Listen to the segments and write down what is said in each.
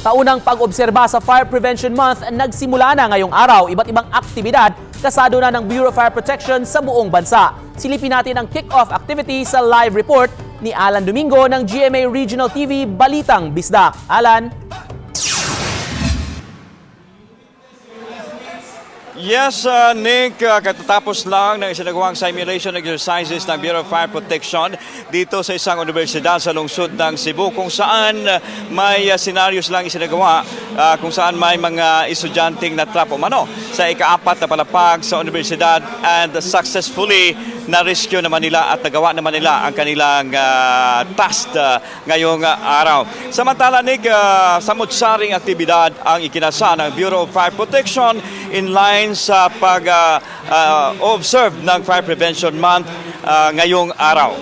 Taunang pag-obserba sa Fire Prevention Month nagsimula na ngayong araw. Iba't ibang aktibidad kasado na ng Bureau of Fire Protection sa buong bansa. Silipin natin ang kick-off activity sa live report ni Alan Domingo ng GMA Regional TV Balitang Bisdak. Alan? Yes, Nick, katatapos lang ng isinagawang simulation exercises ng Bureau of Fire Protection dito sa isang universidad sa lungsod ng Cebu kung saan may scenarios lang isinagawa kung saan may mga estudyanteng natrap o mano sa ika-4 na palapag sa universidad and successfully na-rescue naman nila at nagawa naman nila ang kanilang task ngayong araw. Samantala, Nick, samot-saring aktibidad ang ikinasa ng Bureau of Fire Protection in line sa pag-observe ng Fire Prevention Month ngayong araw.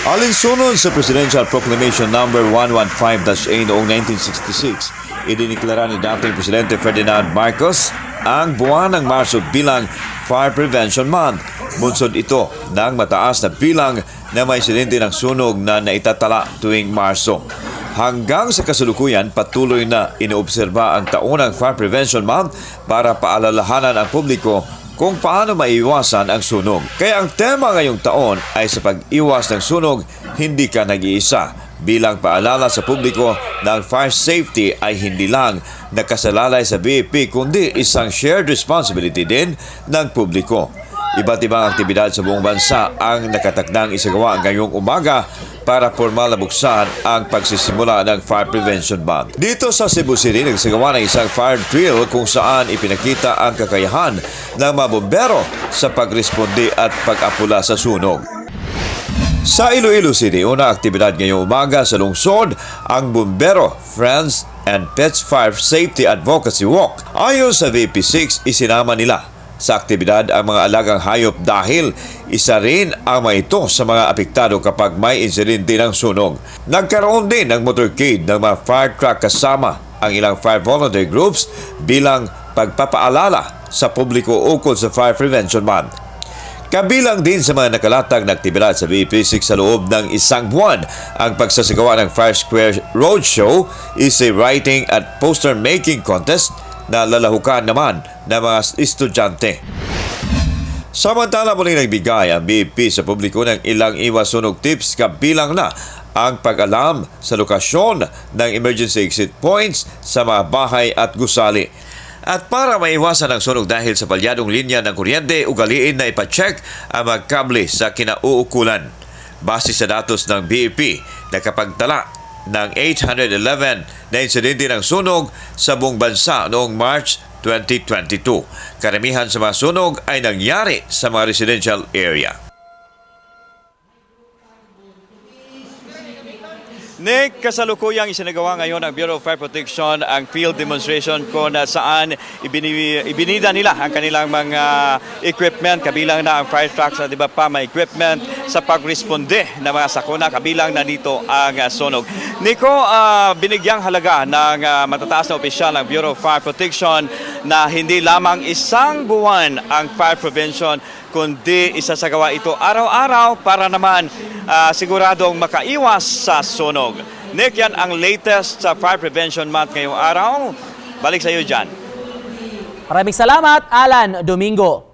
Alinsunod sa Presidential Proclamation No. 115-A noong 1966, idiniklara ni dating Presidente Ferdinand Marcos ang buwan ng Marso bilang Fire Prevention Month. Bunsod ito ng mataas na bilang na may insidente ng sunog na naitatala tuwing Marso. Hanggang sa kasalukuyan, patuloy na inoobserba ang taunang Fire Prevention Month para paalalahanan ang publiko kung paano maiwasan ang sunog. Kaya ang tema ngayong taon ay sa pag-iwas ng sunog, hindi ka nag-iisa. Bilang paalala sa publiko na ang fire safety ay hindi lang nakasalalay sa BFP kundi isang shared responsibility din ng publiko. Iba't ibang aktibidad sa buong bansa ang nakatakdang isagawa ngayong umaga para formal na buksan ang pagsisimula ng Fire Prevention Month. Dito sa Cebu City, nagsagawa ng isang fire drill kung saan ipinakita ang kakayahan ng mga bombero sa pagresponde at pag-apula sa sunog. Sa Iloilo City, una aktibidad ngayong umaga sa lungsod ang Bombero Friends and Pets Fire Safety Advocacy Walk. Ayon sa VP6, isinama nila sa aktibidad ang mga alagang hayop dahil isa rin ang mga ito sa mga apektado kapag may insidente ng sunog. Nagkaroon din ng motorcade ng mga fire truck kasama ang ilang fire volunteer groups bilang pagpapaalala sa publiko ukol sa Fire Prevention Month. Kabilang din sa mga nakalatag na aktibidad sa VP6 sa loob ng isang buwan ang pagsasagawa ng Fire Square Roadshow, essay writing at poster making contest na lalahukan naman ng mga estudyante. Samantala muling nagbigay ang BFP sa publiko ng ilang iwas sunog tips kabilang na ang pag-alam sa lokasyon ng emergency exit points sa mga bahay at gusali. At para maiwasan ang sunog dahil sa palyadong linya ng kuryente, ugaliin na ipacheck ang mga kable sa kinauukulan. Base sa datos ng BFP, nakapagtala ng 811 na insidente ng sunog sa buong bansa noong March 2022. Karamihan sa mga sunog ay nangyari sa mga residential area. Nick, kasalukuyang isinagawa ngayon ng Bureau of Fire Protection ang field demonstration kung saan ibinida nila ang kanilang mga equipment, kabilang na ang fire trucks at iba pa may equipment sa pagresponde ng mga sakuna, kabilang na dito ang sunog. Nico, binigyang halaga ng matataas na opisyal ng Bureau of Fire Protection na hindi lamang isang buwan ang fire prevention kundi isasagawa ito araw-araw para naman siguradong makaiwas sa sunog. Nick, yan ang latest sa Fire Prevention Month ngayong araw. Balik sa iyo dyan. Maraming salamat, Alan Domingo.